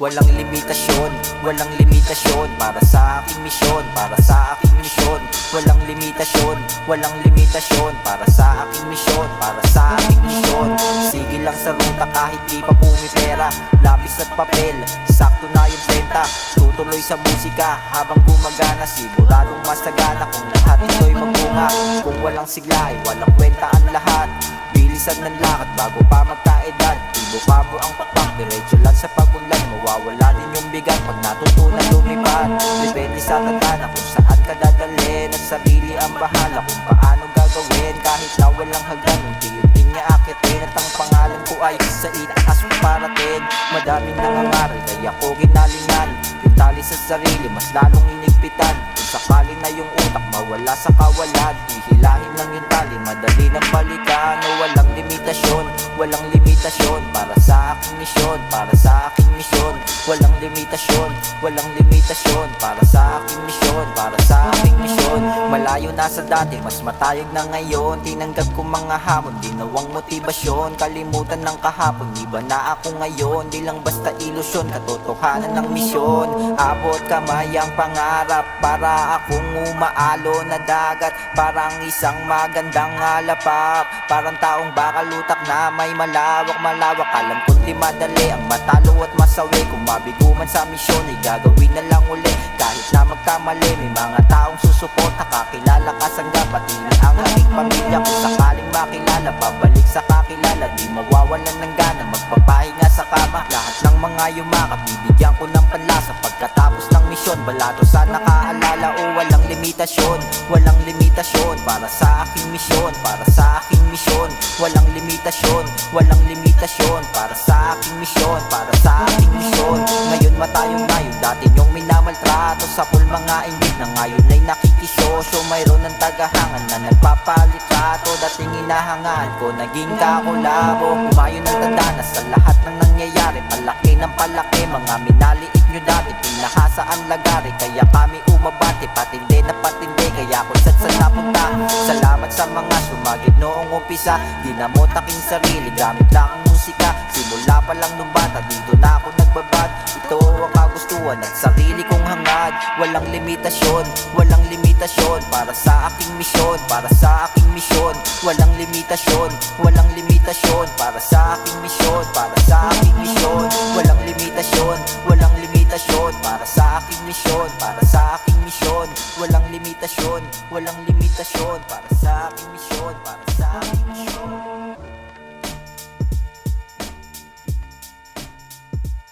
Walang limitasyon, walang limitasyon para sa aking misyon, para sa aking misyon. Walang limitasyon, walang limitasyon para sa aking misyon, para sa aking misyon. Sige lang sa ruta kahit di pa pumipera, lapis at papel, sakto na yung benta. Tutuloy sa musika habang gumagana, siguradong masagana kung lahat ito'y magbunga. Kung walang sigla ay walang kwenta ang lahat. Bilisan ng lakad bago pa magkaedad. Ibo-pabo ang pakpak, diretso lang sa pagunlad. Mawawala din yung bigat pag natutunan lumipad. Depende sa tadhana kung saan ka dadalhin, at sarili ang bahala kung paano gagawin. Kahit na walang hagdan, unti-unti niya akitin, at ang pangalan ko ay sa itaas parating. Madaming nangangaral kaya ko ginalingan, yung tali sa sarili mas lalong inigpitan. Kung sakali na yung utak mawala sa kawalan, hihilahin lang yung tali, madali ng balikan. O walang limitasyon, walang limitasyon para sa aking misyon, para sa aking misyon. Walang limitasyon, walang limitasyon para sa aking misyon, para sa aking misyon. Malayo na sa dati, mas matayog na ngayon. Tinanggap ko mga hamon, ginawang motibasyon. Kalimutan ng kahapon, iba na ako ngayon. Di lang basta ilusyon, katotohanan ng misyon. Abot kamay ang pangarap, para akong umaalo na dagat. Parang isang magandang alapap, parang taong bakal utak na may malawak. Alam ko't di madali ang matalo at masawi. Kung mabigo man sa misyon ay gagawin na lang uli. Kahit na magkamali, may mga taong susuporta. Kakilala ka sangga, pati na ang aking pamilya. Kung sakaling makilala, babalik sa kakilala. Di mawawalan ng gana, magpapahinga sa kama. Lahat ng mga yumakap, bibigyan ko ng panlasa. Pagkatapos ng misyon, balato sa nakaalala. O walang limitasyon, walang limitasyon para sa aking misyon, para sa aking misyon. Walang limitasyon, walang limitasyon para sa aking misyon, para sa aking misyon. Ngayon matayong na yung dati nyong minamaltrato, sa pool mga inggit na ngayon ay nakikisosyo. Mayroon ng tagahangan na nagpapalitrato, dating inahangaan ko naging kakulabo. Umayon ng tadhana sa lahat ng nangyayari, palaki ng palaki mga minaliit nyo dati. Pinahasa ang lagari kaya kami umabati, patindi na patindi kaya kung saan napunta. Salamat sa mga sumagip noong umpisa, ginamot aking sarili gamit lang ang musika. Simula pa lang nung bata, dito na ako nagbabad. Ito ang kagustuhan at sarili kong hangad. Walang limitasyon, walang limitasyon para sa aking misyon, para sa aking misyon. Walang limitasyon, walang limitasyon para sa aking misyon, para sa aking misyon. Walang limitasyon, walang limitasyon para sa aking misyon, para sa aking misyon. Walang limitasyon, walang limitasyon para sa aking